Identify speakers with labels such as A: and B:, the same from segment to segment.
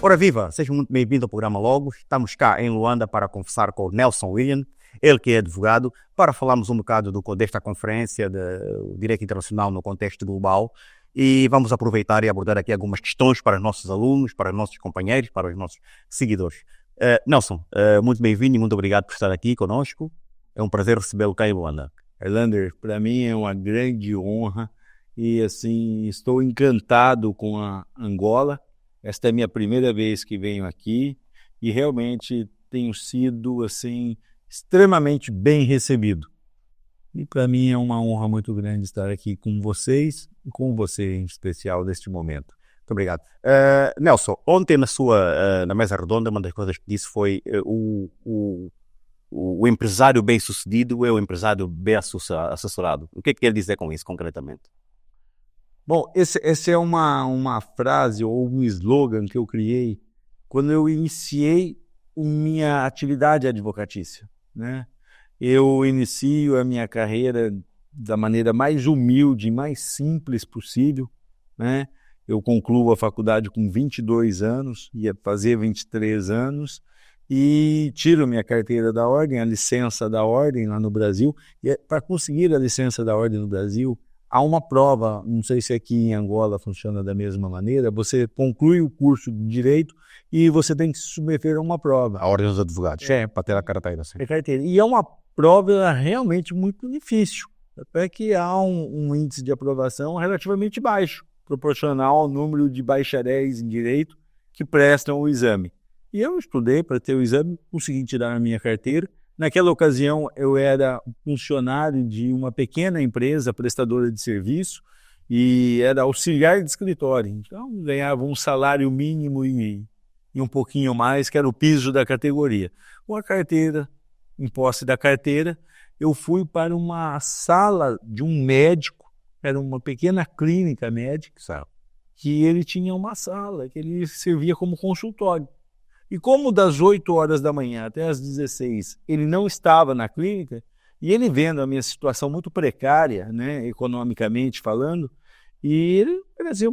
A: Ora viva, seja muito bem-vindo ao programa Logos. Estamos cá em Luanda para conversar com o Nelson William, ele que é advogado, para falarmos um bocado desta conferência de Direito Internacional no contexto global e vamos aproveitar e abordar aqui algumas questões para os nossos alunos, para os nossos companheiros, para os nossos seguidores. Nelson, muito bem-vindo e muito obrigado por estar aqui conosco. É um prazer recebê-lo cá em Luanda.
B: Erlander, para mim é uma grande honra e assim estou encantado com a Angola. Esta é a minha primeira vez que venho aqui e realmente tenho sido assim extremamente bem recebido. E para mim é uma honra muito grande estar aqui com vocês e com você em especial neste momento.
A: Muito obrigado. Nelson, ontem na mesa redonda, uma das coisas que disse foi o empresário bem-sucedido é o empresário bem assessorado. O que é que quer dizer com isso, concretamente?
B: Bom, esse é uma frase ou um slogan que eu criei quando eu iniciei minha atividade advocatícia, né? Eu inicio a minha carreira da maneira mais humilde e mais simples possível, né? Eu concluo a faculdade com 22 anos, ia fazer 23 anos, e tiro minha carteira da ordem, a licença da ordem lá no Brasil. E para conseguir a licença da ordem no Brasil, há uma prova, não sei se aqui em Angola funciona da mesma maneira, você conclui o curso de Direito e você tem que se submeter a uma prova.
A: A Ordem dos Advogados, para ter a carteira. Sim.
B: E é uma prova realmente muito difícil, até que há um índice de aprovação relativamente baixo, proporcional ao número de bacharéis em Direito que prestam o exame. E eu estudei para ter o exame, consegui tirar a minha carteira. Naquela ocasião, eu era funcionário de uma pequena empresa prestadora de serviço e era auxiliar de escritório. Então, ganhava um salário mínimo e um pouquinho mais, que era o piso da categoria. Com a carteira, em posse da carteira, eu fui para uma sala de um médico, era uma pequena clínica médica, que ele tinha uma sala, que ele servia como consultório. E como das 8 horas da manhã até as 16 ele não estava na clínica, e ele vendo a minha situação muito precária, né, economicamente falando, e ele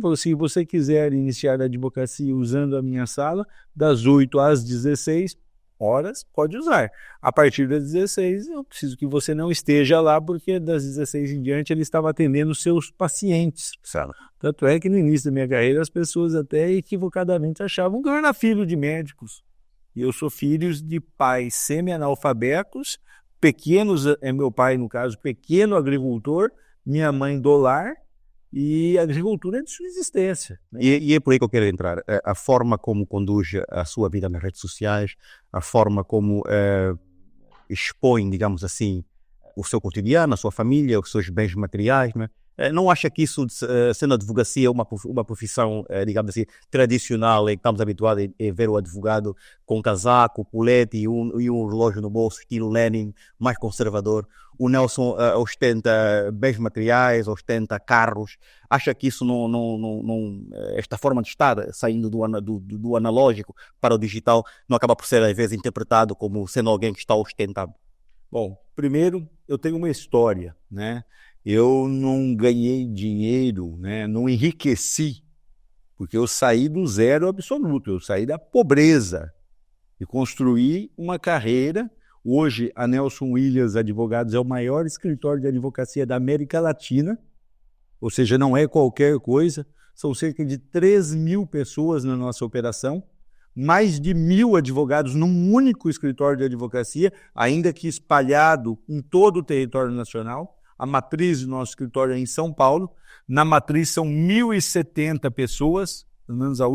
B: falou assim, se você quiser iniciar a advocacia usando a minha sala, das 8 às 16 horas, pode usar. A partir das 16, eu preciso que você não esteja lá, porque das 16 em diante ele estava atendendo seus pacientes.
A: Certo.
B: Tanto é que no início da minha carreira as pessoas até equivocadamente achavam que eu era filho de médicos. E eu sou filho de pais semi-analfabetos, pequenos, meu pai no caso, pequeno agricultor, minha mãe do lar, e a agricultura é de subsistência. Né?
A: E é por aí que eu quero entrar. A forma como conduz a sua vida nas redes sociais, a forma como expõe, digamos assim, o seu cotidiano, a sua família, os seus bens materiais, né? Não acha que isso, sendo a advocacia uma profissão, digamos assim, tradicional, em que estamos habituados a ver o advogado com casaco, colete e um relógio no bolso, estilo Lenin, mais conservador. O Nelson ostenta bens materiais, ostenta carros. Acha que isso esta forma de estar, saindo do analógico para o digital, não acaba por ser, às vezes, interpretado como sendo alguém que está ostentando?
B: Bom, primeiro, eu tenho uma história, né? Eu não ganhei dinheiro, né? Não enriqueci, porque eu saí do zero absoluto, eu saí da pobreza e construí uma carreira. Hoje, a Nelson Williams Advogados é o maior escritório de advocacia da América Latina, ou seja, não é qualquer coisa, são cerca de 3.000 pessoas na nossa operação, mais de 1.000 advogados num único escritório de advocacia, ainda que espalhado em todo o território nacional. A matriz do nosso escritório é em São Paulo. Na matriz são 1.070 pessoas, pelo menos o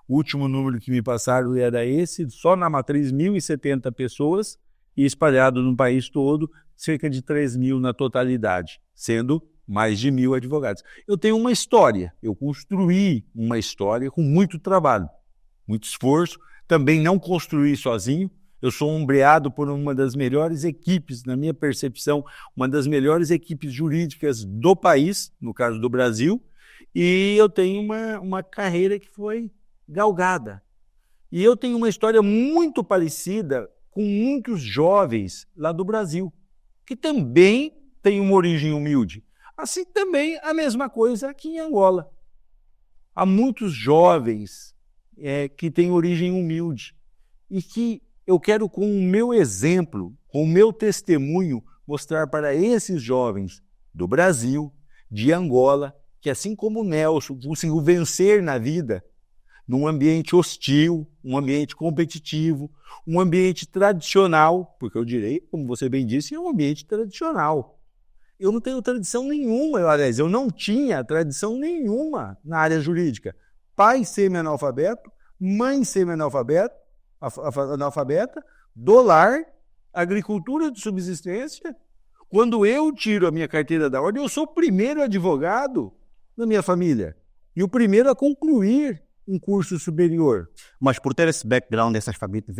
B: último número que me passaram era esse, só na matriz 1.070 pessoas, e espalhado no país todo, cerca de 3.000 na totalidade, sendo mais de 1.000 advogados. Eu tenho uma história, eu construí uma história com muito trabalho, muito esforço, também não construí sozinho. Eu sou ombreado por uma das melhores equipes, na minha percepção, uma das melhores equipes jurídicas do país, no caso do Brasil, e eu tenho uma carreira que foi galgada. E eu tenho uma história muito parecida com muitos jovens lá do Brasil, que também têm uma origem humilde. Assim também a mesma coisa aqui em Angola. Há muitos jovens que tem origem humilde e que eu quero, com o meu exemplo, com o meu testemunho, mostrar para esses jovens do Brasil, de Angola, que assim como o Nelson conseguiu vencer na vida, num ambiente hostil, um ambiente competitivo, um ambiente tradicional, porque eu direi, como você bem disse, é um ambiente tradicional. Eu não tenho tradição nenhuma, aliás, eu não tinha tradição nenhuma na área jurídica. Pai semi-analfabeto, mãe semi-analfabeta, do lar, agricultura de subsistência. Quando eu tiro a minha carteira da ordem, eu sou o primeiro advogado da minha família e o primeiro a concluir um curso superior.
A: Mas por ter esse background, essas famílias,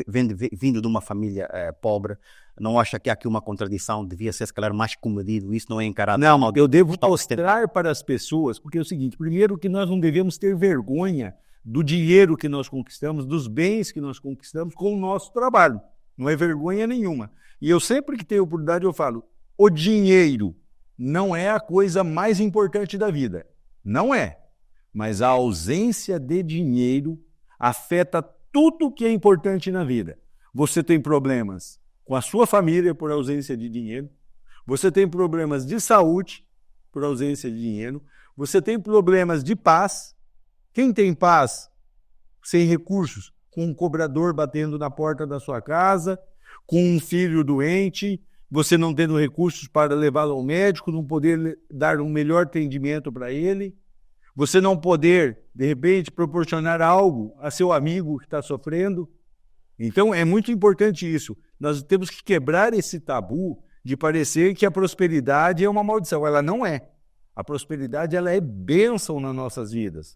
A: vindo de uma família pobre, não acha que há aqui uma contradição? Devia ser, se calhar, mais comedido? Isso não é encarado?
B: Não, eu devo mostrar para as pessoas, porque é o seguinte, primeiro que nós não devemos ter vergonha do dinheiro que nós conquistamos, dos bens que nós conquistamos com o nosso trabalho. Não é vergonha nenhuma. E eu sempre que tenho oportunidade, eu falo, o dinheiro não é a coisa mais importante da vida. Não é. Mas a ausência de dinheiro afeta tudo que é importante na vida. Você tem problemas com a sua família por ausência de dinheiro, você tem problemas de saúde por ausência de dinheiro, você tem problemas de paz. Quem tem paz sem recursos? Com um cobrador batendo na porta da sua casa, com um filho doente, você não tendo recursos para levá-lo ao médico, não poder dar um melhor atendimento para ele, você não poder, de repente, proporcionar algo a seu amigo que está sofrendo. Então, é muito importante isso. Nós temos que quebrar esse tabu de parecer que a prosperidade é uma maldição. Ela não é. A prosperidade ela é bênção nas nossas vidas.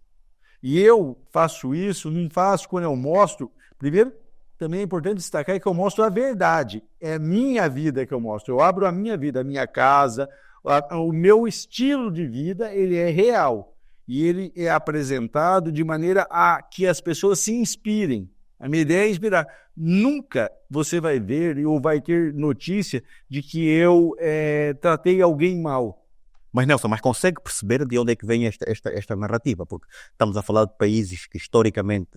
B: E eu faço isso, não faço quando eu mostro. Primeiro, também é importante destacar que eu mostro a verdade. É a minha vida que eu mostro. Eu abro a minha vida, a minha casa, o meu estilo de vida, ele é real. E ele é apresentado de maneira a que as pessoas se inspirem. A minha ideia é inspirar. Nunca você vai ver ou vai ter notícia de que eu tratei alguém mal.
A: Mas, Nelson, consegue perceber de onde é que vem esta narrativa? Porque estamos a falar de países que historicamente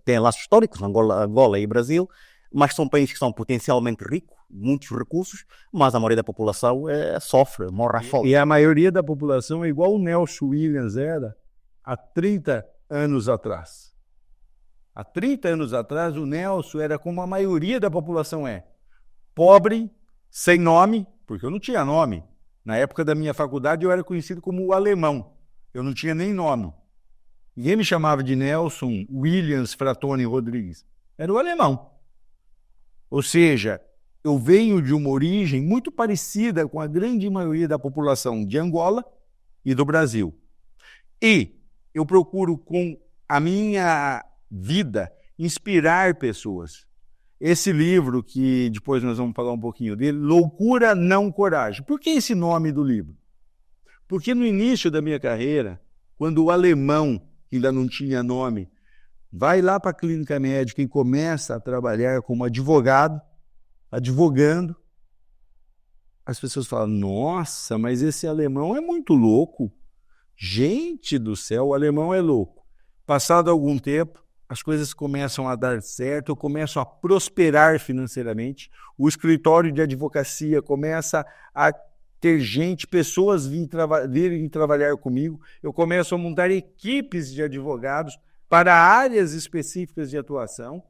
A: têm laços históricos, Angola e Brasil, mas são países que são potencialmente ricos, muitos recursos, mas a maioria da população sofre, morre à fome.
B: E a maioria da população é igual o Nelson Williams era há 30 anos atrás. Há 30 anos atrás, o Nelson era como a maioria da população é. Pobre, sem nome, porque eu não tinha nome. Na época da minha faculdade, eu era conhecido como o alemão. Eu não tinha nem nome. Ninguém me chamava de Nelson Williams Fratoni Rodrigues. Era o alemão. Ou seja, eu venho de uma origem muito parecida com a grande maioria da população de Angola e do Brasil. E eu procuro, com a minha vida, inspirar pessoas. Esse livro, que depois nós vamos falar um pouquinho dele, Loucura Não Coragem. Por que esse nome do livro? Porque no início da minha carreira, quando o alemão, que ainda não tinha nome, vai lá para a clínica médica e começa a trabalhar como advogado, advogando, as pessoas falam, nossa, mas esse alemão é muito louco. Gente do céu, o alemão é louco. Passado algum tempo, as coisas começam a dar certo, eu começo a prosperar financeiramente, o escritório de advocacia começa a ter gente, pessoas virem trabalhar comigo, eu começo a montar equipes de advogados para áreas específicas de atuação,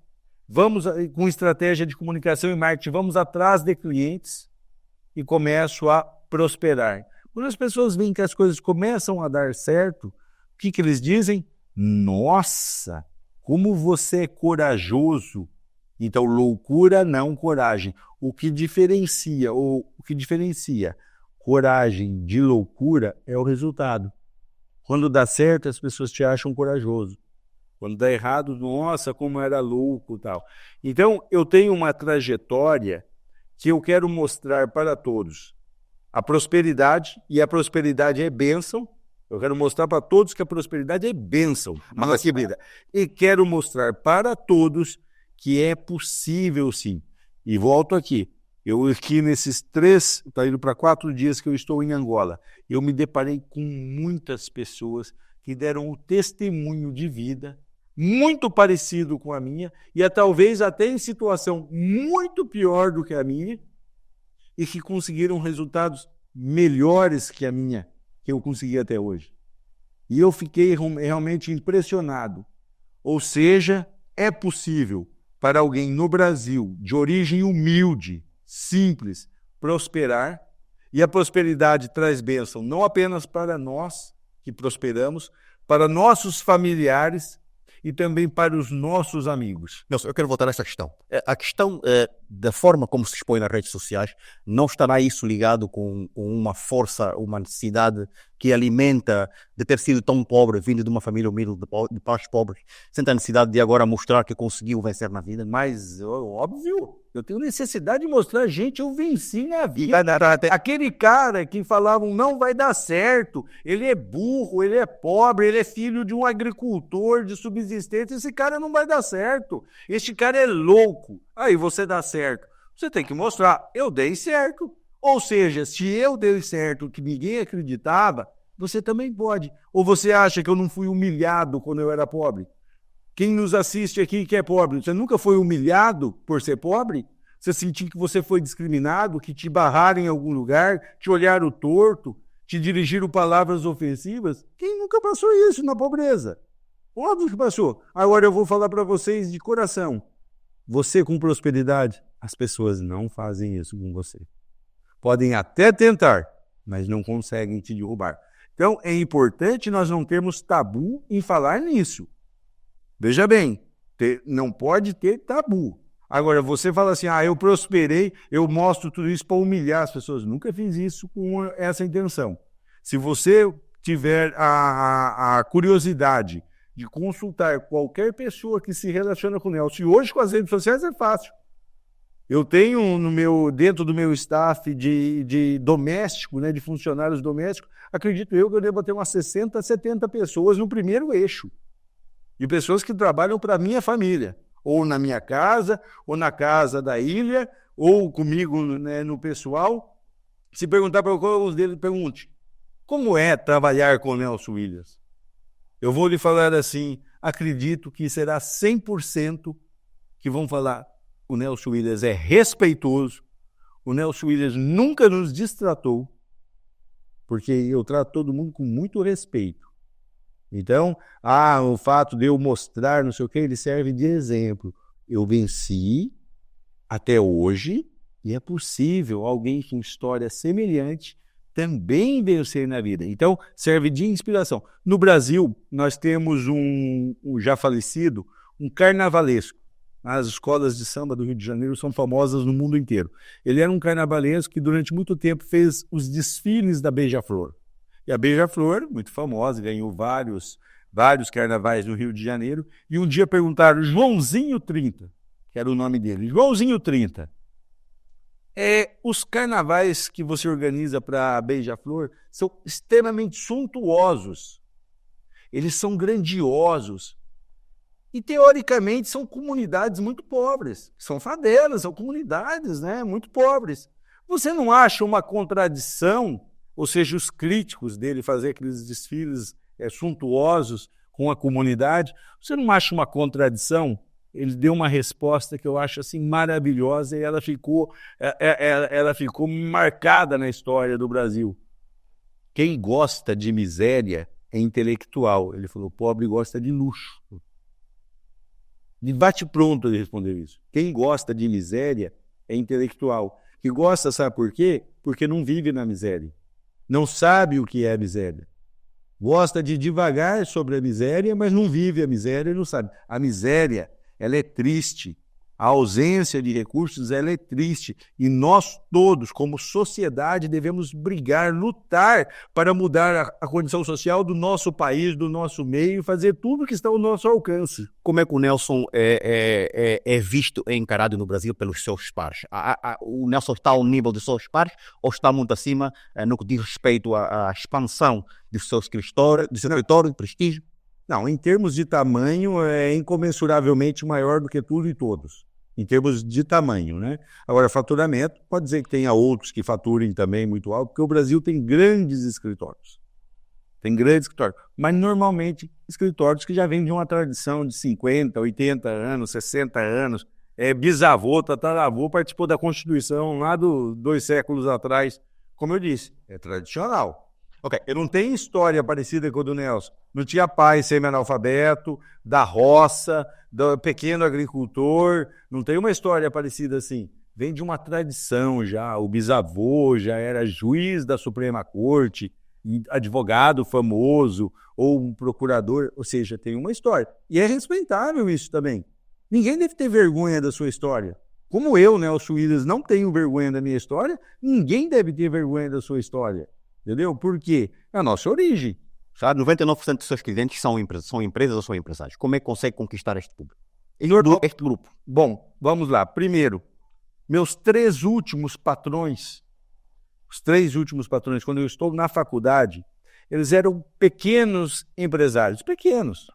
B: vamos com estratégia de comunicação e marketing, vamos atrás de clientes e começo a prosperar. Quando as pessoas veem que as coisas começam a dar certo, o que eles dizem? Nossa, como você é corajoso. Então, loucura, não coragem. O que diferencia coragem de loucura é o resultado. Quando dá certo, as pessoas te acham corajoso. Quando dá errado, nossa, como era louco e tal. Então, eu tenho uma trajetória que eu quero mostrar para todos. A prosperidade, e a prosperidade é bênção. Eu quero mostrar para todos que a prosperidade é bênção. E quero mostrar para todos que é possível, sim. E volto aqui. Eu aqui nesses 4 dias que eu estou em Angola, eu me deparei com muitas pessoas que deram o testemunho de vida muito parecido com a minha, e talvez até em situação muito pior do que a minha, e que conseguiram resultados melhores que a minha, que eu consegui até hoje. E eu fiquei realmente impressionado. Ou seja, é possível para alguém no Brasil, de origem humilde, simples, prosperar, e a prosperidade traz bênção não apenas para nós que prosperamos, para nossos familiares e também para os nossos amigos.
A: Nelson, eu quero voltar a essa questão. A questão da forma como se expõe nas redes sociais, não estará isso ligado com uma força, uma necessidade que alimenta de ter sido tão pobre, vindo de uma família humilde, de pais pobres, sem a necessidade de agora mostrar que conseguiu vencer na vida?
B: Mas, óbvio, eu tenho necessidade de mostrar, gente, eu venci na vida. Aquele cara que falavam, não vai dar certo, ele é burro, ele é pobre, ele é filho de um agricultor de subsistência, esse cara não vai dar certo. Este cara é louco. Aí você dá certo. Você tem que mostrar, eu dei certo. Ou seja, se eu dei certo que ninguém acreditava, você também pode. Ou você acha que eu não fui humilhado quando eu era pobre? Quem nos assiste aqui que é pobre, você nunca foi humilhado por ser pobre? Você sentiu que você foi discriminado, que te barraram em algum lugar, te olharam torto, te dirigiram palavras ofensivas? Quem nunca passou isso na pobreza? Óbvio que passou. Agora eu vou falar para vocês de coração. Você com prosperidade, as pessoas não fazem isso com você. Podem até tentar, mas não conseguem te derrubar. Então, é importante nós não termos tabu em falar nisso. Veja bem, não pode ter tabu. Agora, você fala assim, eu prosperei, eu mostro tudo isso para humilhar as pessoas. Nunca fiz isso com essa intenção. Se você tiver a curiosidade de consultar qualquer pessoa que se relaciona com o Nelson, e hoje com as redes sociais é fácil. Eu tenho dentro do meu staff de doméstico, né, de funcionários domésticos, acredito eu que eu devo ter umas 60, 70 pessoas no primeiro eixo. De pessoas que trabalham para a minha família, ou na minha casa, ou na casa da ilha, ou comigo, né, no pessoal. Se perguntar para alguns deles, pergunte, como é trabalhar com o Nelson Williams? Eu vou lhe falar assim, acredito que será 100% que vão falar, o Nelson Williams é respeitoso, o Nelson Williams nunca nos distratou, porque eu trato todo mundo com muito respeito. Então, o fato de eu mostrar não sei o que, ele serve de exemplo. Eu venci até hoje e é possível alguém com história semelhante também vencer na vida. Então, serve de inspiração. No Brasil, nós temos um já falecido, um carnavalesco. As escolas de samba do Rio de Janeiro são famosas no mundo inteiro. Ele era um carnavalesco que durante muito tempo fez os desfiles da Beija-Flor. E a Beija-Flor, muito famosa, ganhou vários carnavais no Rio de Janeiro. E um dia perguntaram, Joãozinho 30, que era o nome dele, Joãozinho 30, os carnavais que você organiza para a Beija-Flor são extremamente suntuosos. Eles são grandiosos. E, teoricamente, são comunidades muito pobres. São favelas, são comunidades, né, muito pobres. Você não acha uma contradição, ou seja, os críticos dele fazer aqueles desfiles suntuosos com a comunidade, você não acha uma contradição? Ele deu uma resposta que eu acho assim maravilhosa e ela ficou marcada na história do Brasil. Quem gosta de miséria é intelectual. Ele falou, pobre gosta de luxo. De bate-pronto ele respondeu isso. Quem gosta de miséria é intelectual. Que gosta, sabe por quê? Porque não vive na miséria. Não sabe o que é a miséria. Gosta de divagar sobre a miséria, mas não vive a miséria e não sabe. A miséria, ela é triste. A ausência de recursos, ela é triste. E nós todos, como sociedade, devemos brigar, lutar para mudar a condição social do nosso país, do nosso meio, fazer tudo que está ao nosso alcance.
A: Como é que o Nelson é visto e encarado no Brasil pelos seus pares? O Nelson está ao nível dos seus pares ou está muito acima no que diz respeito à expansão dos seus escritórios, de prestígio?
B: Não, em termos de tamanho, é incomensuravelmente maior do que tudo e todos. Em termos de tamanho, né? Agora, faturamento, pode dizer que tenha outros que faturem também muito alto, porque o Brasil tem grandes escritórios. Tem grandes escritórios, mas normalmente escritórios que já vêm de uma tradição de 50, 80 anos, 60 anos. Bisavô, tataravô participou da Constituição lá 2 séculos atrás. Como eu disse, é tradicional.
A: Ok.
B: Eu não tenho história parecida com a do Nelson. Não tinha pai semi-analfabeto, da roça, do pequeno agricultor. Não tem uma história parecida assim. Vem de uma tradição já. O bisavô já era juiz da Suprema Corte, advogado famoso, ou um procurador. Ou seja, tem uma história. E é respeitável isso também. Ninguém deve ter vergonha da sua história. Como eu, Nelson Williams, não tenho vergonha da minha história, ninguém deve ter vergonha da sua história. Entendeu? Por quê? É a nossa origem.
A: Sabe? 99% dos seus clientes são empresas ou são empresários. Como é que consegue conquistar este público? Este grupo?
B: Bom, vamos lá. Primeiro, meus 3 últimos patrões, quando eu estou na faculdade, eles eram pequenos empresários. Pequenos.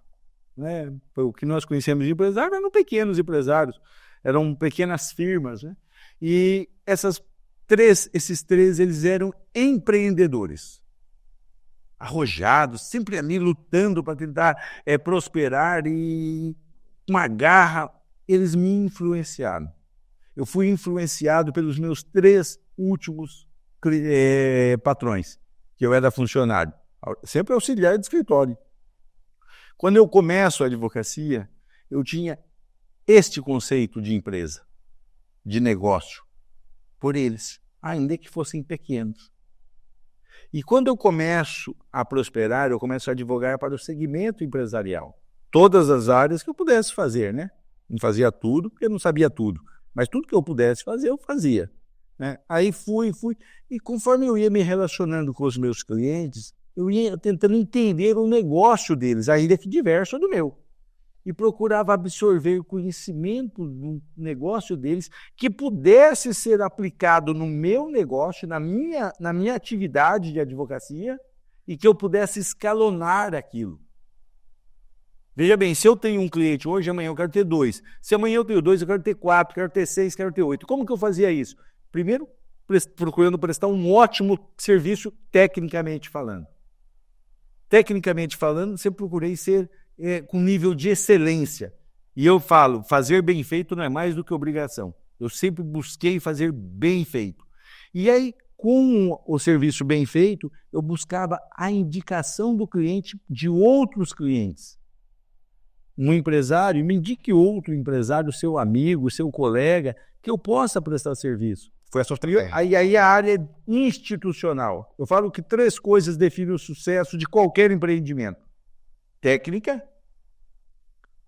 B: Né? O que nós conhecemos de empresários eram pequenos empresários. Eram pequenas firmas. Né? E esses 3, eles eram empreendedores, arrojados, sempre ali lutando para tentar prosperar e uma garra. Eles me influenciaram. Eu fui influenciado pelos meus 3 últimos patrões, que eu era funcionário, sempre auxiliar de escritório. Quando eu começo a advocacia, eu tinha este conceito de empresa, de negócio, por eles, ainda que fossem pequenos. E quando eu começo a prosperar, eu começo a advogar para o segmento empresarial. Todas as áreas que eu pudesse fazer, né? Não fazia tudo, porque eu não sabia tudo. Mas tudo que eu pudesse fazer, eu fazia. Né? Aí fui. E conforme eu ia me relacionando com os meus clientes, eu ia tentando entender o negócio deles, ainda que diverso do meu. E procurava absorver conhecimento do negócio deles que pudesse ser aplicado no meu negócio, na minha atividade de advocacia, e que eu pudesse escalonar aquilo. Veja bem, se eu tenho um cliente hoje, amanhã eu quero ter 2. Se amanhã eu tenho 2, eu quero ter 4, quero ter 6, quero ter 8. Como que eu fazia isso? Primeiro, procurando prestar um ótimo serviço tecnicamente falando. Tecnicamente falando, sempre procurei ser com nível de excelência. E eu falo, fazer bem feito não é mais do que obrigação. Eu sempre busquei fazer bem feito. E aí, com o serviço bem feito, eu buscava a indicação do cliente de outros clientes. Um empresário, me indique outro empresário, seu amigo, seu colega, que eu possa prestar serviço.
A: Foi a sua estratégia.
B: Aí a área institucional. Eu falo que 3 coisas definem o sucesso de qualquer empreendimento. Técnica,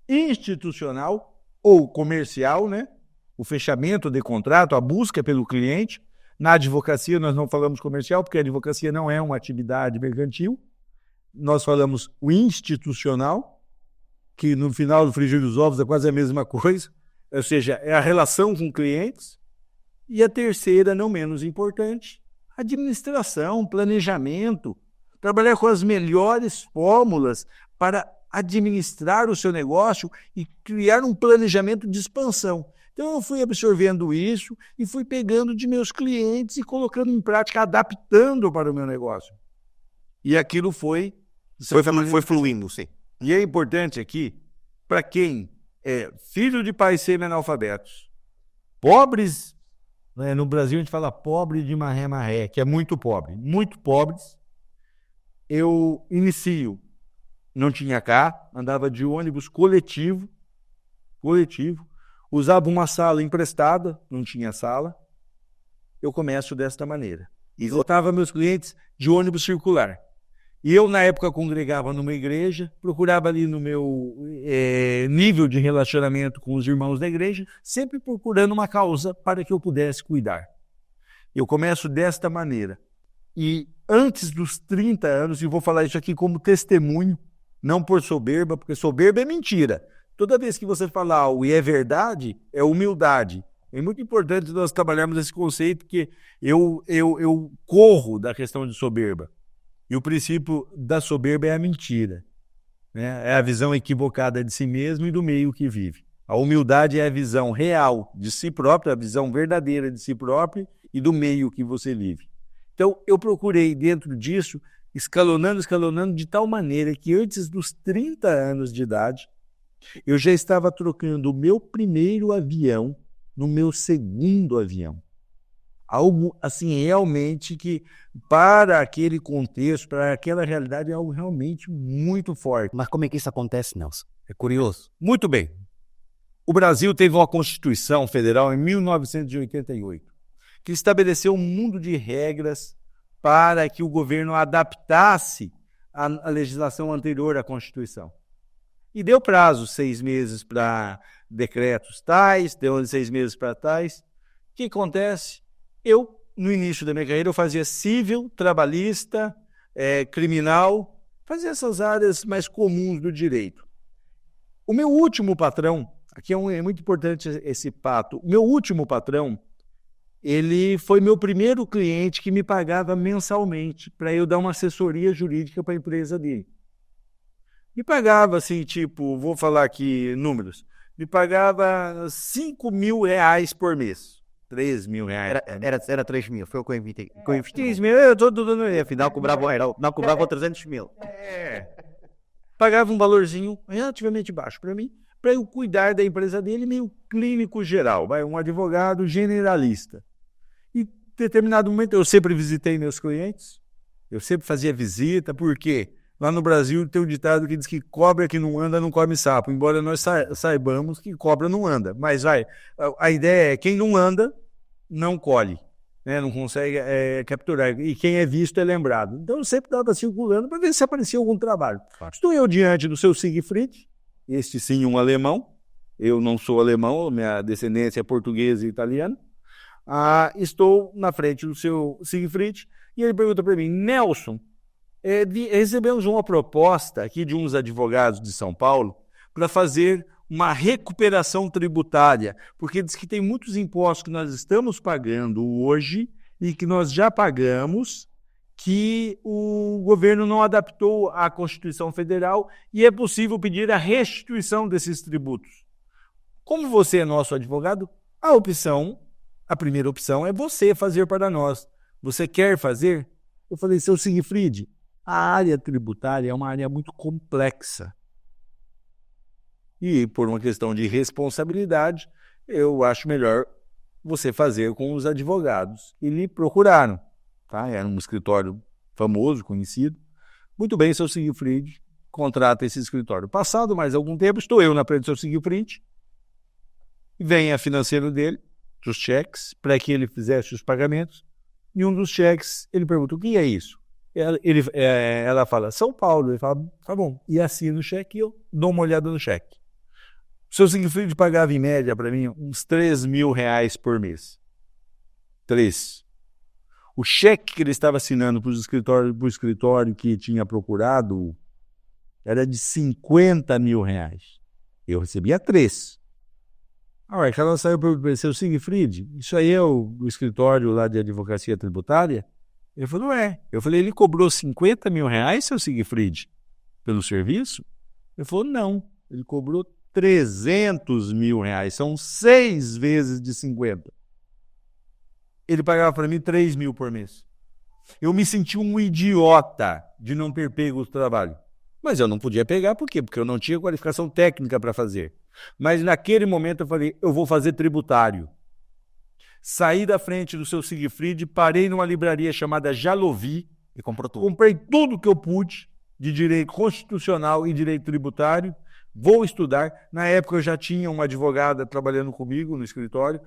B: institucional ou comercial, né? O fechamento de contrato, a busca pelo cliente. Na advocacia nós não falamos comercial, porque a advocacia não é uma atividade mercantil. Nós falamos o institucional, que no final do frigir dos ovos é quase a mesma coisa. Ou seja, é a relação com clientes. E a terceira, não menos importante, administração, planejamento. Trabalhar com as melhores fórmulas para administrar o seu negócio e criar um planejamento de expansão. Então, eu fui absorvendo isso e fui pegando de meus clientes e colocando em prática, adaptando para o meu negócio. E aquilo foi
A: fluindo, sim.
B: E é importante aqui, para quem é filho de pais semi-analfabetos, pobres, né? No Brasil a gente fala pobre de maré, que é muito pobres. Eu inicio, não tinha carro, andava de ônibus coletivo, usava uma sala emprestada, não tinha sala. Eu começo desta maneira. E lotava meus clientes de ônibus circular. E eu, na época, congregava numa igreja, procurava ali no meu nível de relacionamento com os irmãos da igreja, sempre procurando uma causa para que eu pudesse cuidar. Eu começo desta maneira. E antes dos 30 anos, e vou falar isso aqui como testemunho, não por soberba, porque soberba é mentira. Toda vez que você falar algo e é verdade, é humildade. É muito importante nós trabalharmos esse conceito, que eu corro da questão de soberba. E o princípio da soberba é a mentira, né? É a visão equivocada de si mesmo e do meio que vive. A humildade é a visão real de si próprio, a visão verdadeira de si próprio e do meio que você vive. Então, eu procurei, dentro disso, escalonando de tal maneira que antes dos 30 anos de idade, eu já estava trocando o meu primeiro avião no meu segundo avião. Algo assim realmente que, para aquele contexto, para aquela realidade, é algo realmente muito forte.
A: Mas como é que isso acontece, Nelson? É curioso.
B: Muito bem. O Brasil teve uma Constituição Federal em 1988, que estabeleceu um mundo de regras para que o governo adaptasse a legislação anterior à Constituição. E deu prazo, 6 meses para decretos tais, deu 6 meses para tais. O que acontece? Eu, no início da minha carreira, eu fazia civil, trabalhista, criminal, fazia essas áreas mais comuns do direito. O meu último patrão, aqui é muito importante esse pato, o meu último patrão, ele foi meu primeiro cliente que me pagava mensalmente para eu dar uma assessoria jurídica para a empresa dele. Me pagava assim, tipo, vou falar aqui números, me pagava 5 mil reais por mês. 3 mil reais.
A: Era 3 mil, foi o que eu investi.
B: 3 mil, eu estou dando.
A: Afinal, cobrava 300 mil.
B: Pagava um valorzinho relativamente baixo para mim, para eu cuidar da empresa dele, meio clínico geral, um advogado generalista. E em determinado momento eu sempre visitei meus clientes, eu sempre fazia visita, porque lá no Brasil tem um ditado que diz que cobra que não anda não come sapo, embora nós saibamos que cobra não anda. Mas a ideia é quem não anda, não colhe, né? Não consegue capturar. E quem é visto é lembrado. Então eu sempre estava circulando para ver se aparecia algum trabalho. Claro. Estou eu diante do seu Siegfried, este sim um alemão, eu não sou alemão, minha descendência é portuguesa e italiana. Estou na frente do seu Siegfried e ele pergunta para mim, Nelson, recebemos uma proposta aqui de uns advogados de São Paulo para fazer uma recuperação tributária, porque diz que tem muitos impostos que nós estamos pagando hoje e que nós já pagamos, que o governo não adaptou à Constituição Federal e é possível pedir a restituição desses tributos. Como você é nosso advogado, a primeira opção é você fazer para nós. Você quer fazer? Eu falei, seu Siegfried, a área tributária é uma área muito complexa. E por uma questão de responsabilidade, eu acho melhor você fazer com os advogados que lhe procuraram. Tá? Era um escritório famoso, conhecido. Muito bem, seu Siegfried, contrata esse escritório. Passado mais algum tempo, estou eu na frente do seu Siegfried, vem a financeira dele, dos cheques, para que ele fizesse os pagamentos, e um dos cheques, ele pergunta, o que é isso? Ela fala, São Paulo. Ele fala, tá bom. E assina o cheque e eu dou uma olhada no cheque. O seu Siegfried pagava em média para mim uns 3 mil reais por mês. 3. O cheque que ele estava assinando para o escritório que tinha procurado era de 50 mil reais. Eu recebia 3. A hora que ela saiu para o seu Siegfried, isso aí é o escritório lá de advocacia tributária? Ele falou, Eu falei, ele cobrou 50 mil reais, seu Siegfried, pelo serviço? Ele falou, não, ele cobrou 300 mil reais, são 6 vezes de 50. Ele pagava para mim 3 mil por mês. Eu me senti um idiota de não ter pego o trabalho. Mas eu não podia pegar, por quê? Porque eu não tinha qualificação técnica para fazer. Mas naquele momento eu falei, eu vou fazer tributário. Saí da frente do seu Siegfried, parei numa livraria chamada Jalovi
A: e comprou tudo.
B: Comprei tudo que eu pude de direito constitucional e direito tributário. Vou estudar. Na época eu já tinha uma advogada trabalhando comigo no escritório.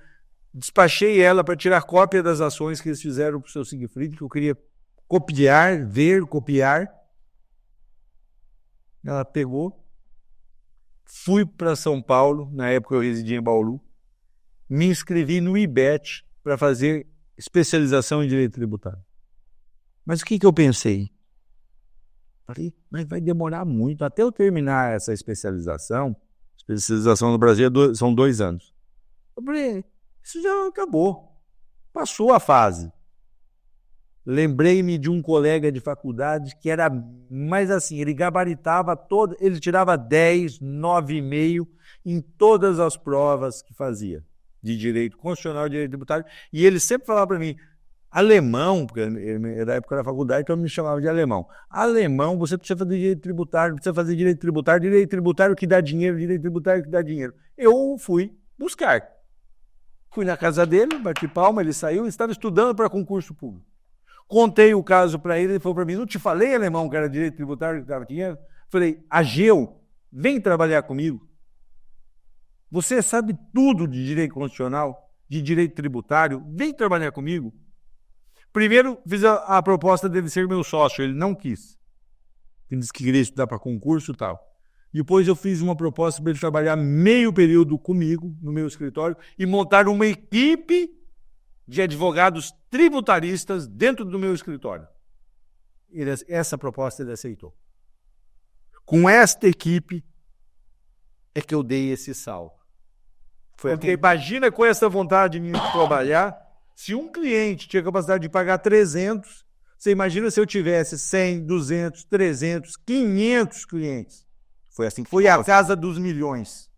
B: Despachei ela para tirar cópia das ações que eles fizeram para o seu Siegfried, que eu queria copiar. Ela pegou. Fui para São Paulo, na época eu residia em Bauru. Me inscrevi no IBET para fazer especialização em direito tributário. Mas o que eu pensei? Falei, mas vai demorar muito até eu terminar essa especialização. Especialização no Brasil são 2 anos. Eu falei, isso já acabou. Passou a fase. Lembrei-me de um colega de faculdade que era mais assim, ele gabaritava ele tirava 10, 9,5 em todas as provas que fazia de direito constitucional e direito tributário, e ele sempre falava para mim, Alemão, porque era época da faculdade, então me chamava de alemão. Alemão, você precisa fazer direito tributário que dá dinheiro, direito tributário que dá dinheiro. Eu fui buscar. Fui na casa dele, bati palma, ele saiu, ele estava estudando para concurso público. Contei o caso para ele falou para mim, não te falei, alemão, que era direito tributário que dava dinheiro? Falei, Ageu, vem trabalhar comigo. Você sabe tudo de direito constitucional, de direito tributário, vem trabalhar comigo. Primeiro, fiz a proposta dele ser meu sócio, ele não quis. Ele disse que queria estudar para concurso e tal. Depois eu fiz uma proposta para ele trabalhar meio período comigo, no meu escritório, e montar uma equipe de advogados tributaristas dentro do meu escritório. Essa proposta ele aceitou. Com esta equipe é que eu dei esse salto. Porque imagina com essa vontade de trabalhar, se um cliente tinha capacidade de pagar 300, você imagina se eu tivesse 100, 200, 300, 500 clientes.
A: Foi assim que
B: foi a casa dos milhões.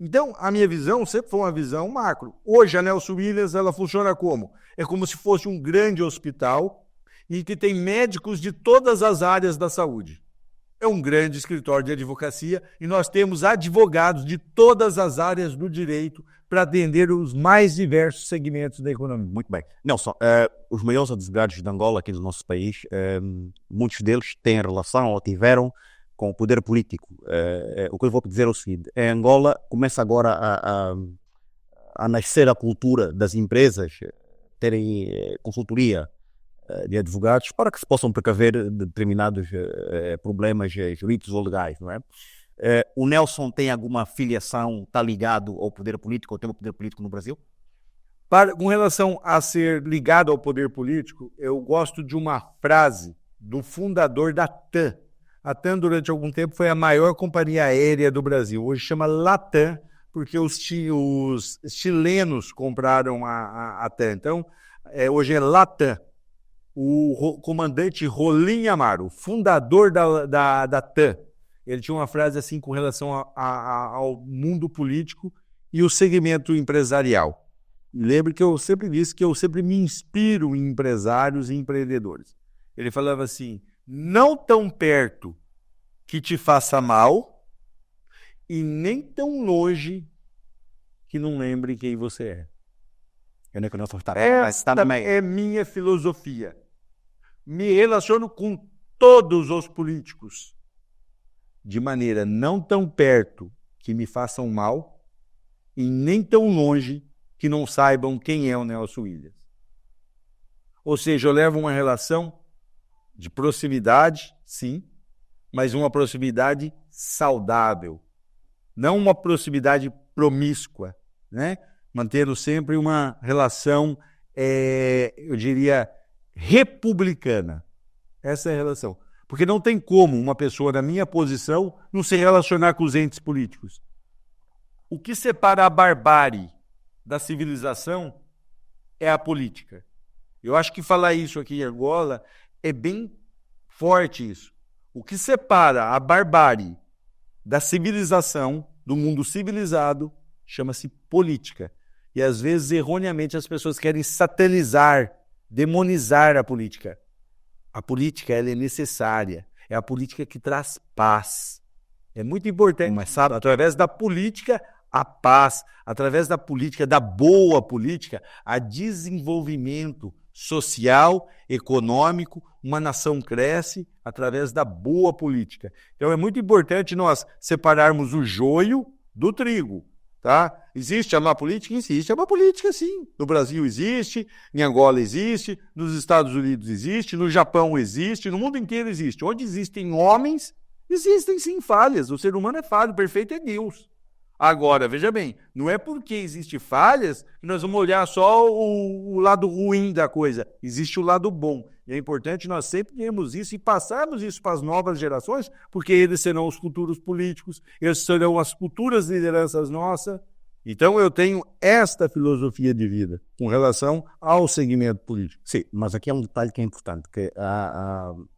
B: Então, a minha visão sempre foi uma visão macro. Hoje, a Nelson Williams, ela funciona como? É como se fosse um grande hospital e que tem médicos de todas as áreas da saúde. É um grande escritório de advocacia e nós temos advogados de todas as áreas do direito para atender os mais diversos segmentos da economia.
A: Muito bem. Nelson, os maiores advogados de Angola, aqui do nosso país, muitos deles têm relação ou tiveram com o poder político. O que eu vou dizer é o seguinte, em Angola começa agora a nascer a cultura das empresas terem consultoria de advogados para que se possam precaver de determinados problemas jurídicos ou legais, não é? O Nelson tem alguma filiação, está ligado ao poder político, ou tem o poder político no Brasil?
B: Com relação a ser ligado ao poder político, eu gosto de uma frase do fundador da TAM. A TAM, durante algum tempo, foi a maior companhia aérea do Brasil. Hoje chama Latam, porque os chilenos compraram a TAM. Então, hoje é Latam. O comandante Rolim Amaro, fundador da TAM, ele tinha uma frase assim com relação ao mundo político e o segmento empresarial. Lembre que eu sempre disse que eu sempre me inspiro em empresários e empreendedores. Ele falava assim, não tão perto que te faça mal e nem tão longe que não lembre quem você é.
A: Eu nem conheço
B: Esta é minha filosofia. Me relaciono com todos os políticos de maneira não tão perto que me façam mal e nem tão longe que não saibam quem é o Nelson Williams. Ou seja, eu levo uma relação de proximidade, sim, mas uma proximidade saudável, não uma proximidade promíscua, né? Mantendo sempre uma relação, eu diria, republicana. Essa é a relação. Porque não tem como uma pessoa na minha posição não se relacionar com os entes políticos. O que separa a barbárie da civilização é a política. Eu acho que falar isso aqui em Angola é bem forte isso. O que separa a barbárie da civilização, do mundo civilizado, chama-se política. E às vezes, erroneamente, as pessoas querem satanizar, demonizar a política. A política ela é necessária. É a política que traz paz. É muito importante. Mas sabe, através da política, a paz. Através da política, da boa política, a desenvolvimento social, econômico. Uma nação cresce através da boa política. Então é muito importante nós separarmos o joio do trigo. Tá? Existe a má política? Existe a má política, sim. No Brasil existe, em Angola existe, nos Estados Unidos existe, no Japão existe, no mundo inteiro existe. Onde existem homens, existem sim falhas. O ser humano é falho, perfeito é Deus. Agora, veja bem, não é porque existem falhas que nós vamos olhar só o lado ruim da coisa. Existe o lado bom. E é importante nós sempre termos isso e passarmos isso para as novas gerações, porque eles serão os futuros políticos, eles serão as futuras lideranças nossas. Então eu tenho esta filosofia de vida com relação ao segmento político.
A: Sim, mas aqui é um detalhe que é importante, que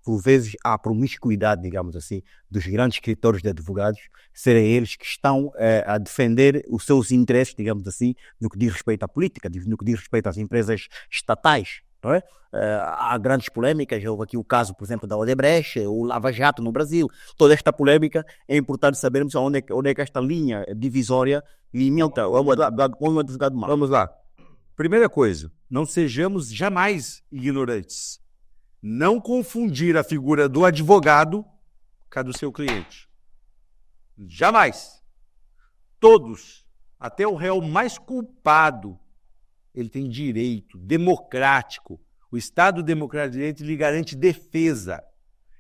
A: por vezes há promiscuidade, digamos assim, dos grandes escritores de advogados, serem eles que estão a defender os seus interesses, digamos assim, no que diz respeito à política, no que diz respeito às empresas estatais. não é? Há grandes polémicas, houve aqui o caso, por exemplo, da Odebrecht, o Lava Jato no Brasil. Toda esta polémica é importante sabermos onde é que esta linha divisória limita o advogado mal.
B: Vamos lá. Primeira coisa, não sejamos jamais ignorantes. Não confundir a figura do advogado com a do seu cliente. Jamais. Todos, até o réu mais culpado, ele tem direito democrático. O Estado Democrático de Direito lhe garante defesa.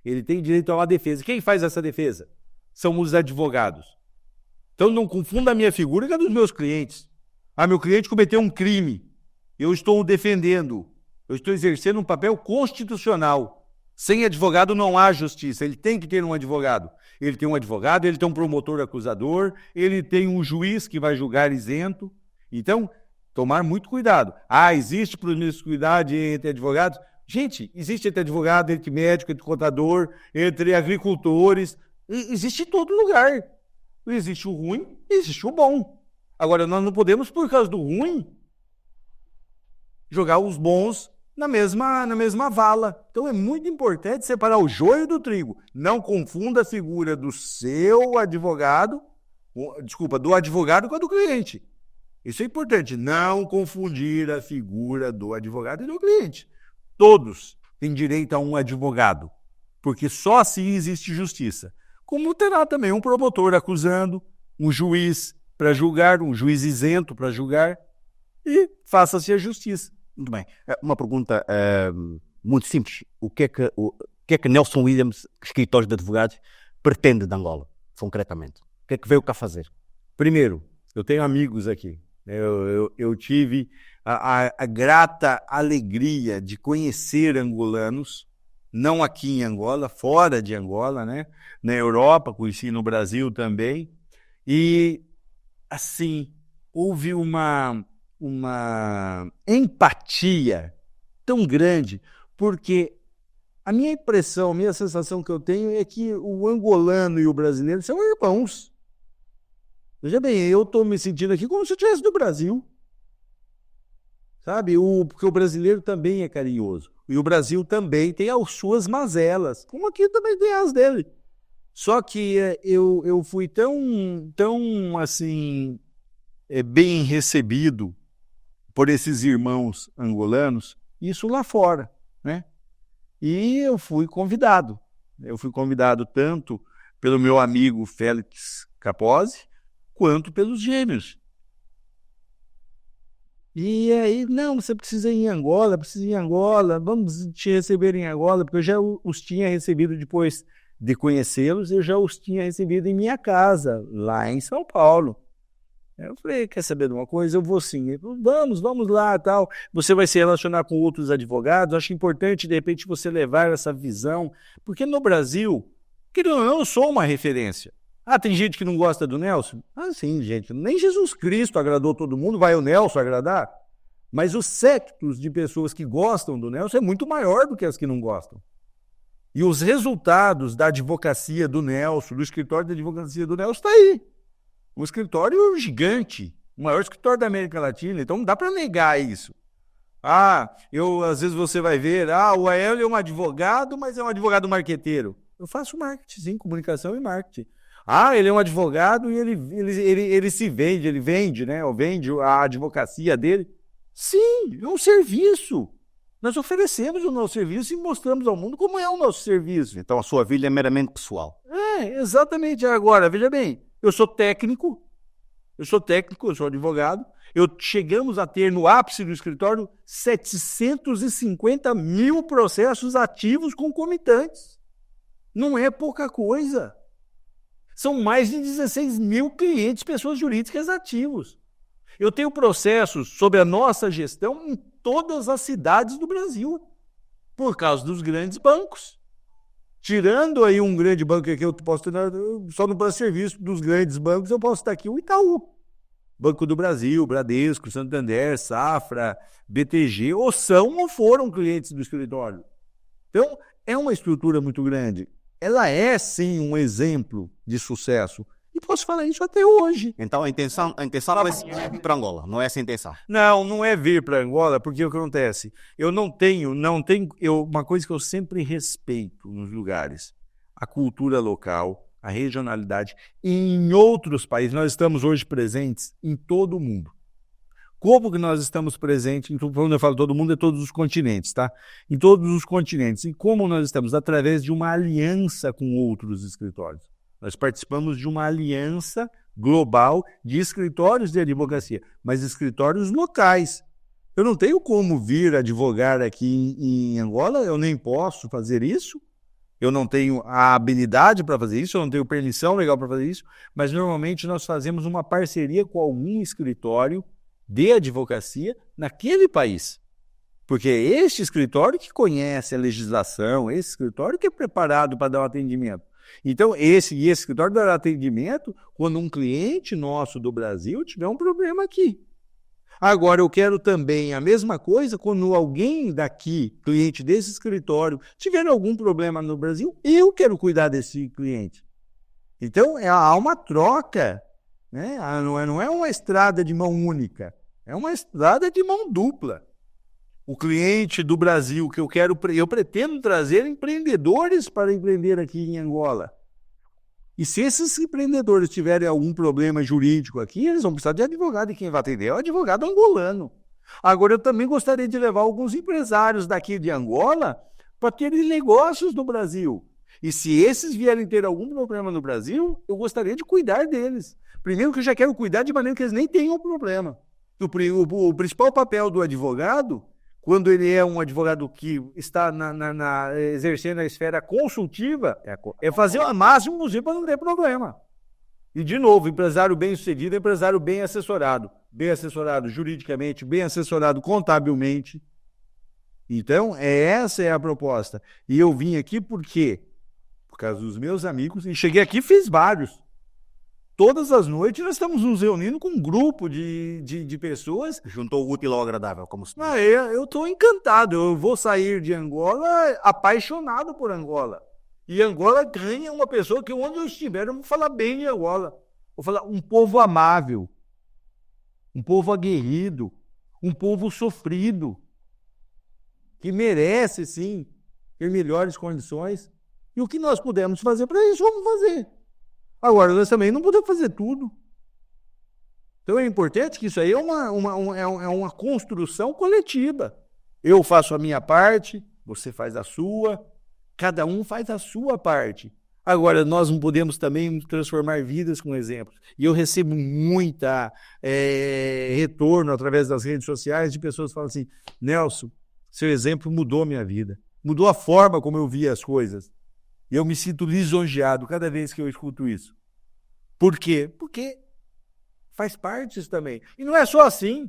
B: Ele tem direito a uma defesa. Quem faz essa defesa? São os advogados. Então não confunda a minha figura com a dos meus clientes. Meu cliente cometeu um crime. Eu estou o defendendo. Eu estou exercendo um papel constitucional. Sem advogado não há justiça. Ele tem que ter um advogado. Ele tem um advogado, ele tem um promotor acusador, ele tem um juiz que vai julgar isento. Então, tomar muito cuidado. Existe promiscuidade entre advogados? Gente, existe entre advogado, entre médico, entre contador, entre agricultores. Existe em todo lugar. Existe o ruim e existe o bom. Agora, nós não podemos, por causa do ruim, jogar os bons na mesma vala. Então é muito importante separar o joio do trigo. Não confunda a figura do seu advogado, do advogado com a do cliente. Isso é importante, não confundir a figura do advogado e do cliente. Todos têm direito a um advogado, porque só assim existe justiça. Como terá também um promotor acusando, um juiz para julgar, um juiz isento para julgar, e faça-se a justiça.
A: Muito bem. Uma pergunta muito simples. O que é que Nelson Williams, escritor de advogados, pretende de Angola, concretamente? O que é que veio cá fazer?
B: Primeiro, eu tenho amigos aqui. Eu tive a grata alegria de conhecer angolanos, não aqui em Angola, fora de Angola, né? Na Europa, conheci no Brasil também. E, assim, houve uma empatia tão grande, porque a minha impressão, a minha sensação que eu tenho é que o angolano e o brasileiro são irmãos. Veja bem, eu estou me sentindo aqui como se eu estivesse no Brasil. Sabe? Porque o brasileiro também é carinhoso. E o Brasil também tem as suas mazelas, como aqui também tem as dele. Só que eu fui tão assim, bem recebido por esses irmãos angolanos, isso lá fora, né? E eu fui convidado. Eu fui convidado tanto pelo meu amigo Félix Capozzi, quanto pelos gêmeos. E aí, não, você precisa ir em Angola, vamos te receber em Angola, porque eu já os tinha recebido depois de conhecê-los, eu já os tinha recebido em minha casa, lá em São Paulo. Eu falei, quer saber de uma coisa? Eu vou sim. Ele falou, vamos lá, tal. Você vai se relacionar com outros advogados, acho importante, de repente, você levar essa visão, porque no Brasil, eu sou uma referência. Tem gente que não gosta do Nelson? Sim, gente, nem Jesus Cristo agradou todo mundo, vai o Nelson agradar? Mas os séquitos de pessoas que gostam do Nelson é muito maior do que as que não gostam. E os resultados da advocacia do Nelson, do escritório de advocacia do Nelson, está aí. Um escritório gigante, o maior escritório da América Latina, então não dá para negar isso. Às vezes você vai ver, o Aélio é um advogado, mas é um advogado marqueteiro. Eu faço marketing, sim, comunicação e marketing. Ele é um advogado e ele se vende, ele vende, né? Ou vende a advocacia dele. Sim, é um serviço. Nós oferecemos o nosso serviço e mostramos ao mundo como é o nosso serviço.
A: Então a sua vida é meramente pessoal.
B: Exatamente. Agora, veja bem, eu sou técnico, eu sou advogado. Chegamos a ter no ápice do escritório 750 mil processos ativos concomitantes. Não é pouca coisa. São mais de 16 mil clientes, pessoas jurídicas ativos. Eu tenho processos sobre a nossa gestão em todas as cidades do Brasil, por causa dos grandes bancos. Tirando aí um grande banco aqui, eu posso ter, só no serviço dos grandes bancos, eu posso estar aqui o Itaú. Banco do Brasil, Bradesco, Santander, Safra, BTG, ou são ou foram clientes do escritório. Então, é uma estrutura muito grande. Ela é, sim, um exemplo de sucesso. E posso falar isso até hoje.
A: Então a intenção não é ir para Angola, não é essa a intenção.
B: Não é vir para Angola, porque o que acontece? Eu não tenho, uma coisa que eu sempre respeito nos lugares, a cultura local, a regionalidade. E em outros países, nós estamos hoje presentes em todo o mundo. Como que nós estamos presentes, quando eu falo todo mundo, é todos os continentes, tá? Em todos os continentes. E como nós estamos? Através de uma aliança com outros escritórios. Nós participamos de uma aliança global de escritórios de advocacia, mas escritórios locais. Eu não tenho como vir advogar aqui em Angola, eu nem posso fazer isso, eu não tenho a habilidade para fazer isso, eu não tenho permissão legal para fazer isso, mas normalmente nós fazemos uma parceria com algum escritório de advocacia naquele país. Porque é este escritório que conhece a legislação, esse escritório que é preparado para dar um atendimento. Então, esse escritório dará atendimento quando um cliente nosso do Brasil tiver um problema aqui. Agora, eu quero também a mesma coisa quando alguém daqui, cliente desse escritório, tiver algum problema no Brasil, eu quero cuidar desse cliente. Então, há uma troca, né? Não é uma estrada de mão única, é uma estrada de mão dupla. O cliente do Brasil que eu pretendo trazer empreendedores para empreender aqui em Angola. E se esses empreendedores tiverem algum problema jurídico aqui, eles vão precisar de advogado, e quem vai atender é o advogado angolano. Agora, eu também gostaria de levar alguns empresários daqui de Angola para terem negócios no Brasil. E se esses vierem ter algum problema no Brasil, eu gostaria de cuidar deles. Primeiro que eu já quero cuidar de maneira que eles nem tenham problema. O principal papel do advogado, quando ele é um advogado que está exercendo a esfera consultiva, é fazer o máximo possível para não ter problema. E, de novo, empresário bem-sucedido é empresário bem assessorado juridicamente, bem assessorado contabilmente. Então, essa é a proposta. E eu vim aqui por quê? Por causa dos meus amigos, e cheguei aqui e fiz vários. Todas as noites nós estamos nos reunindo com um grupo de pessoas.
A: Juntou o útil ao agradável, como se diz.
B: Eu estou encantado. Eu vou sair de Angola apaixonado por Angola. E Angola ganha uma pessoa que onde eu estiver eu vou falar bem de Angola. Vou falar um povo amável, um povo aguerrido, um povo sofrido, que merece, sim, ter melhores condições. E o que nós pudermos fazer para isso, vamos fazer. Agora, nós também não podemos fazer tudo. Então é importante que isso aí é uma construção coletiva. Eu faço a minha parte, você faz a sua, cada um faz a sua parte. Agora, nós não podemos também transformar vidas com exemplos. E eu recebo muita retorno através das redes sociais de pessoas que falam assim: Nelson, seu exemplo mudou minha vida, mudou a forma como eu via as coisas. E eu me sinto lisonjeado cada vez que eu escuto isso. Por quê? Porque faz parte isso também. E não é só assim.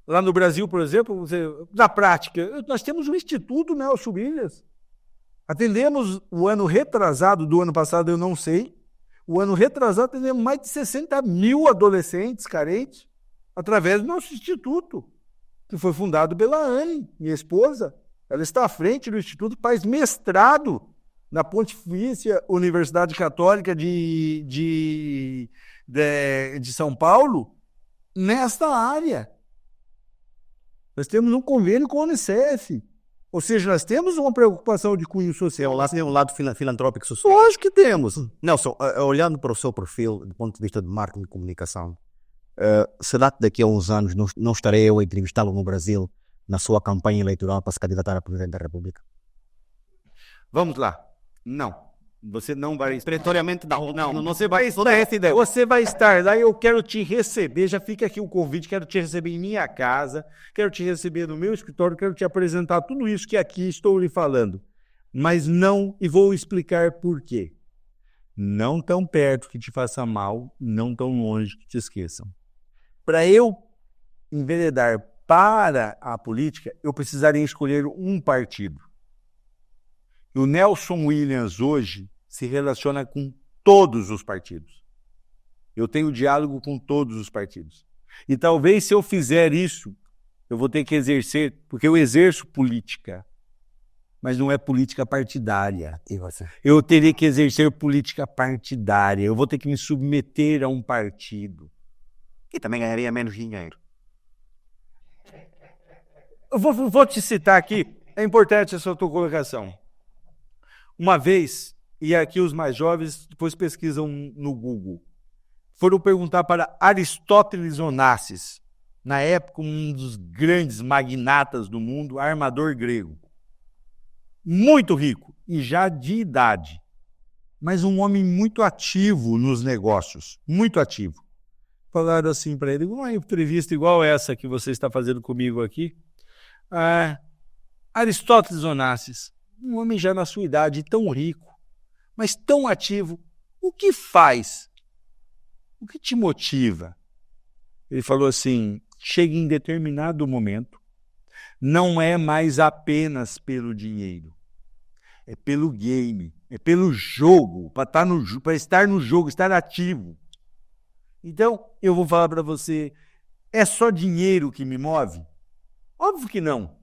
B: Lá no Brasil, por exemplo, na prática, nós temos o Instituto Nelson Williams. Atendemos o ano retrasado do ano passado, eu não sei. O ano retrasado atendemos mais de 60 mil adolescentes carentes através do nosso instituto, que foi fundado pela Anne, minha esposa. Ela está à frente do instituto, faz mestrado na Pontifícia Universidade Católica de São Paulo, nesta área. Nós temos um convênio com a Unicef. Ou seja, nós temos uma preocupação de cunho social.
A: Tem um lado filantrópico social.
B: Lógico que temos.
A: Nelson, olhando para o seu perfil, do ponto de vista de marketing e comunicação, será que daqui a uns anos não estarei eu a entrevistá-lo no Brasil, na sua campanha eleitoral para se candidatar a Presidente da República?
B: Vamos lá. Não. Você não vai...
A: Pretoriamente não.
B: Você vai estar, essa ideia. Você vai estar lá, eu quero te receber, já fica aqui o convite, quero te receber em minha casa, quero te receber no meu escritório, quero te apresentar tudo isso que aqui estou lhe falando. Mas não, e vou explicar por quê. Não tão perto que te faça mal, não tão longe que te esqueçam. Para eu enveredar para a política, eu precisaria escolher um partido. O Nelson Williams hoje se relaciona com todos os partidos. Eu tenho diálogo com todos os partidos. E talvez se eu fizer isso, eu vou ter que exercer, porque eu exerço política. mas não é política partidária.
A: E você?
B: Eu teria que exercer política partidária, eu vou ter que me submeter a um partido.
A: E também ganharia menos dinheiro.
B: Eu vou te citar aqui, é importante essa tua colocação. Uma vez, e aqui os mais jovens depois pesquisam no Google, foram perguntar para Aristóteles Onassis, na época um dos grandes magnatas do mundo, armador grego. Muito rico e já de idade, mas um homem muito ativo nos negócios, muito ativo. Falaram assim para ele, uma entrevista igual essa que você está fazendo comigo aqui, Aristóteles Onassis, um homem já na sua idade, tão rico, mas tão ativo, o que faz? O que te motiva? Ele falou assim, chega em determinado momento, não é mais apenas pelo dinheiro, é pelo game, é pelo jogo, para estar no jogo, estar ativo. Então, eu vou falar para você, é só dinheiro que me move? Óbvio que não.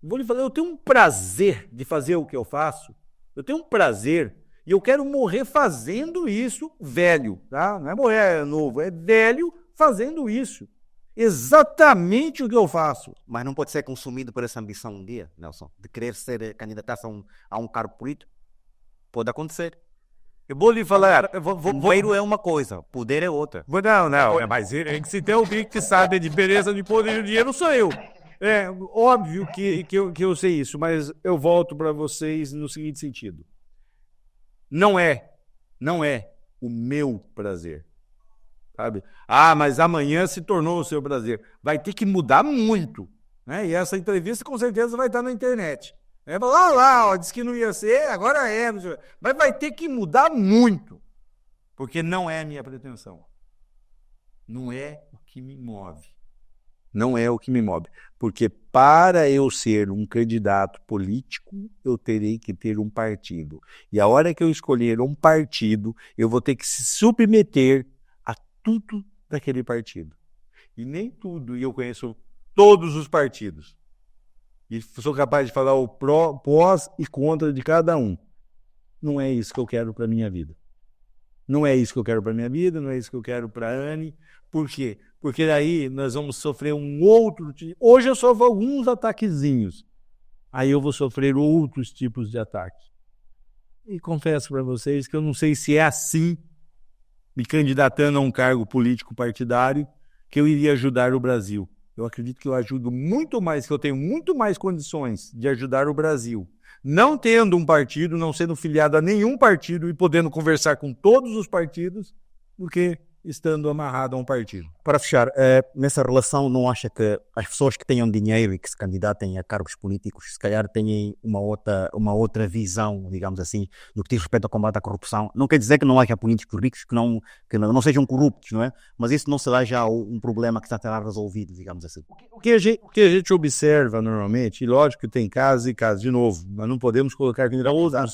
B: Vou lhe falar, eu tenho um prazer de fazer o que eu faço, eu tenho um prazer e eu quero morrer fazendo isso velho, tá? Não é morrer novo, é velho fazendo isso. Exatamente o que eu faço.
A: Mas não pode ser consumido por essa ambição um dia, Nelson, de querer ser candidato a um cargo político. Pode acontecer.
B: Eu vou lhe falar.
A: Dinheiro é uma coisa, poder é outra.
B: Não, mas se tem alguém que sabe a diferença de poder e dinheiro, sou eu. É óbvio que eu sei isso, mas eu volto para vocês no seguinte sentido. Não é o meu prazer. Sabe? Mas amanhã se tornou o seu prazer. Vai ter que mudar muito. Né? E essa entrevista com certeza vai estar na internet. Disse que não ia ser, agora é. Mas vai ter que mudar muito. Porque não é a minha pretensão. Não é o que me move. Não é o que me move. Porque para eu ser um candidato político, eu terei que ter um partido. E a hora que eu escolher um partido, eu vou ter que se submeter a tudo daquele partido. E nem tudo. E eu conheço todos os partidos. E sou capaz de falar o prós e contra de cada um. Não é isso que eu quero para a minha vida. Não é isso que eu quero para a minha vida, não é isso que eu quero para a Anne. Por quê? Porque daí nós vamos sofrer um outro tipo. Hoje eu sofro alguns ataquezinhos. Aí eu vou sofrer outros tipos de ataques. E confesso para vocês que eu não sei se é assim, me candidatando a um cargo político partidário, que eu iria ajudar o Brasil. Eu acredito que eu ajudo muito mais, que eu tenho muito mais condições de ajudar o Brasil. Não tendo um partido, não sendo filiado a nenhum partido e podendo conversar com todos os partidos, do que estando amarrado a um partido.
A: Para fechar, nessa relação, não acha que as pessoas que tenham dinheiro e que se candidatem a cargos políticos, se calhar têm uma outra visão, digamos assim, no que diz respeito ao combate à corrupção? Não quer dizer que não haja políticos ricos que não sejam corruptos, não é? Mas isso não será já um problema que será resolvido, digamos assim.
B: O que a gente observa normalmente, e lógico que tem casos e casos, de novo, nós não podemos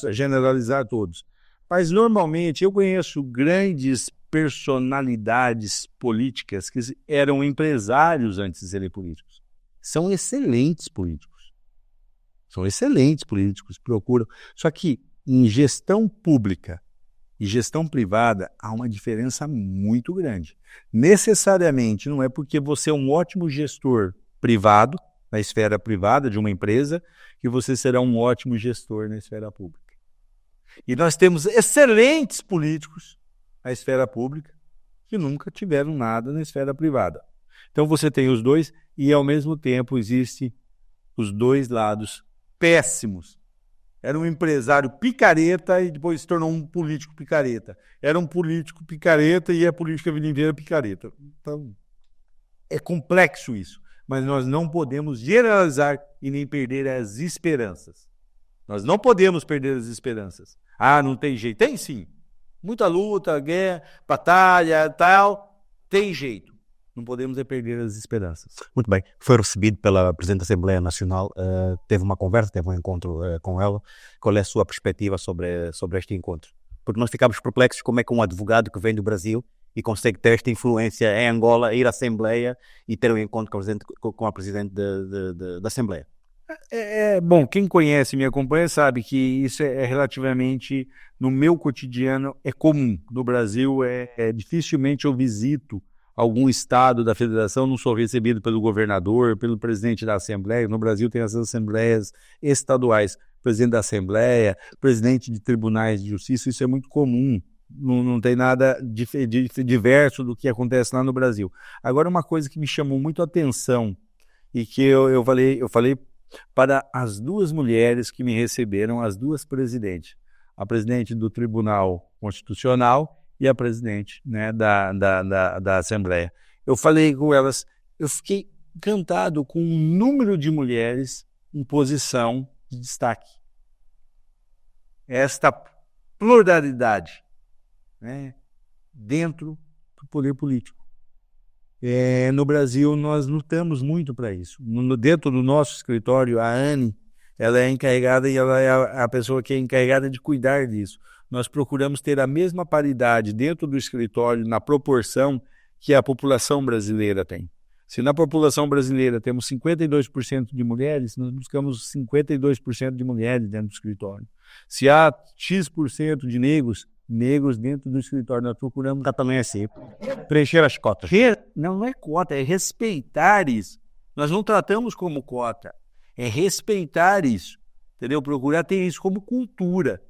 B: generalizar todos. Mas normalmente eu conheço grandes personalidades políticas que eram empresários antes de serem políticos. São excelentes políticos. Procuram. Só que em gestão pública e gestão privada há uma diferença muito grande. Necessariamente não é porque você é um ótimo gestor privado, na esfera privada de uma empresa, que você será um ótimo gestor na esfera pública. E nós temos excelentes políticos na esfera pública que nunca tiveram nada na esfera privada. Então você tem os dois e ao mesmo tempo existem os dois lados péssimos. Era um empresário picareta e depois se tornou um político picareta. Era um político picareta e a política a vida inteira picareta. Então é complexo isso, mas nós não podemos generalizar e nem perder as esperanças. Nós não podemos perder as esperanças. Não tem jeito. Tem sim. Muita luta, guerra, batalha, tal. Tem jeito. Não podemos perder as esperanças.
A: Muito bem. Foi recebido pela Presidente da Assembleia Nacional. Teve uma conversa, teve um encontro com ela. Qual é a sua perspectiva sobre este encontro? Porque nós ficamos perplexos como é que um advogado que vem do Brasil e consegue ter esta influência em Angola, ir à Assembleia e ter um encontro com a Presidente da Assembleia.
B: Bom, quem conhece e me acompanha sabe que isso é relativamente, no meu cotidiano, é comum. No Brasil, dificilmente eu visito algum estado da federação, não sou recebido pelo governador, pelo presidente da Assembleia. No Brasil tem as assembleias estaduais, presidente da Assembleia, presidente de tribunais de justiça, isso é muito comum. Não tem nada diverso do que acontece lá no Brasil. Agora, uma coisa que me chamou muito a atenção e que eu falei para as duas mulheres que me receberam, as duas presidentes, a presidente do Tribunal Constitucional e a presidente, né, da Assembleia. Eu falei com elas, eu fiquei encantado com o número de mulheres em posição de destaque. Esta pluralidade, né, dentro do poder político. No Brasil, nós lutamos muito para isso. Dentro do nosso escritório, a Anne, ela é encarregada e ela é a pessoa que é encarregada de cuidar disso. Nós procuramos ter a mesma paridade dentro do escritório, na proporção que a população brasileira tem. Se na população brasileira temos 52% de mulheres, nós buscamos 52% de mulheres dentro do escritório. Se há X% de negros dentro do escritório, nós procuramos também assim, preencher as cotas. Não é cota, é respeitar isso. Nós não tratamos como cota, é respeitar isso, entendeu? Procurar ter isso como cultura.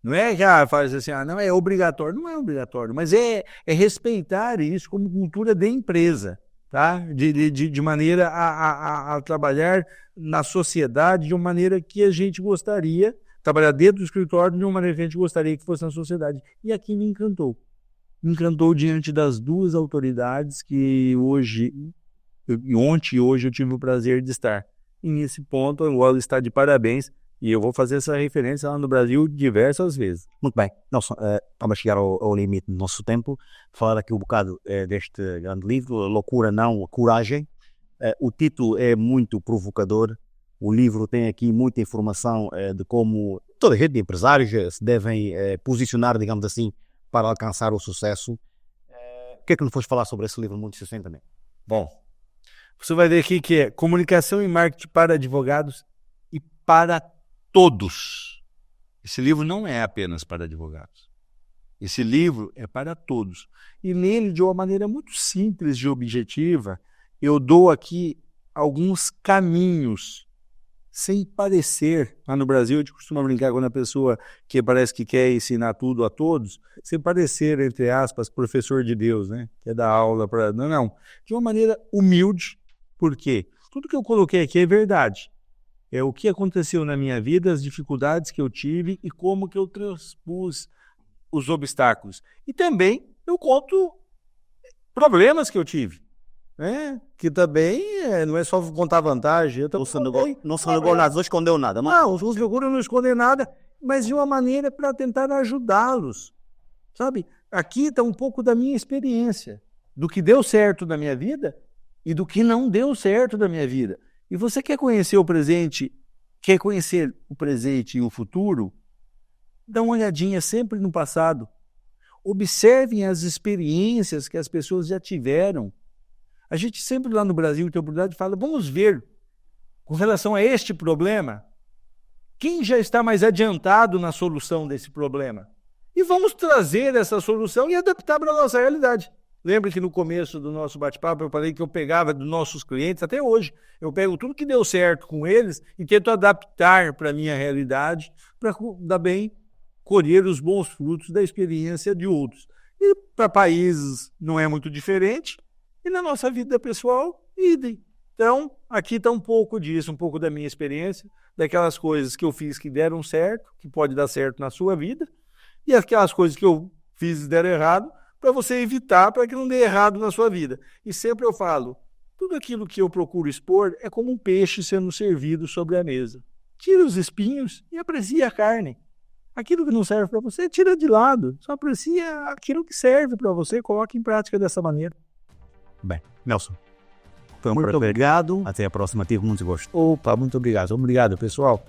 B: Não é que faz assim, não é obrigatório, não é obrigatório, mas é respeitar isso como cultura de empresa, tá? De maneira a trabalhar na sociedade de uma maneira que a gente gostaria, trabalhar dentro do escritório de uma maneira que a gente gostaria que fosse na sociedade. E aqui me encantou. Me encantou diante das duas autoridades que ontem e hoje eu tive o prazer de estar. E nesse ponto, a Angola está de parabéns e eu vou fazer essa referência lá no Brasil diversas vezes.
A: Muito bem. Nelson, estamos a chegar ao limite do nosso tempo. Falar aqui um bocado deste grande livro, Loucura Não, Coragem. O título é muito provocador. O livro tem aqui muita informação de como toda a rede de empresários se devem posicionar, digamos assim, para alcançar o sucesso. O que é que nos foste falar sobre esse livro muito sucintamente?
B: Bom, você vai ver aqui que é Comunicação e Marketing para Advogados e para Todos. Esse livro não é apenas para advogados. Esse livro é para todos. E nele, de uma maneira muito simples e objetiva, eu dou aqui alguns caminhos sem parecer. Lá no Brasil, a gente costuma brincar quando a pessoa que parece que quer ensinar tudo a todos, sem parecer, entre aspas, professor de Deus, né? Quer dar aula para... Não. De uma maneira humilde. Por quê? Tudo que eu coloquei aqui é verdade. É o que aconteceu na minha vida, as dificuldades que eu tive e como que eu transpus os obstáculos. E também eu conto problemas que eu tive. Que também não é só contar vantagem.
A: Não se negou nada, não escondeu nada.
B: Não, os seguros não escondem nada, mas de uma maneira para tentar ajudá-los. Sabe? Aqui está um pouco da minha experiência, do que deu certo na minha vida e do que não deu certo na minha vida. E você quer conhecer o presente e o futuro? Dá uma olhadinha sempre no passado. Observem as experiências que as pessoas já tiveram. A gente sempre lá no Brasil tem a oportunidade de falar, vamos ver, com relação a este problema, quem já está mais adiantado na solução desse problema? E vamos trazer essa solução e adaptar para a nossa realidade. Lembra que no começo do nosso bate-papo eu falei que eu pegava dos nossos clientes, até hoje, eu pego tudo que deu certo com eles e tento adaptar para a minha realidade para também colher os bons frutos da experiência de outros. E para países não é muito diferente, e na nossa vida pessoal, idem. Então, aqui está um pouco disso, um pouco da minha experiência, daquelas coisas que eu fiz que deram certo, que pode dar certo na sua vida, e aquelas coisas que eu fiz e deram errado, para você evitar, para que não dê errado na sua vida. E sempre eu falo, tudo aquilo que eu procuro expor é como um peixe sendo servido sobre a mesa. Tira os espinhos e aprecia a carne. Aquilo que não serve para você, tira de lado. Só aprecia aquilo que serve para você, coloque em prática dessa maneira.
A: Bem, Nelson, foi um prazer.
B: Muito obrigado.
A: Até a próxima, tive muito gosto.
B: Opa, muito obrigado. Obrigado, pessoal.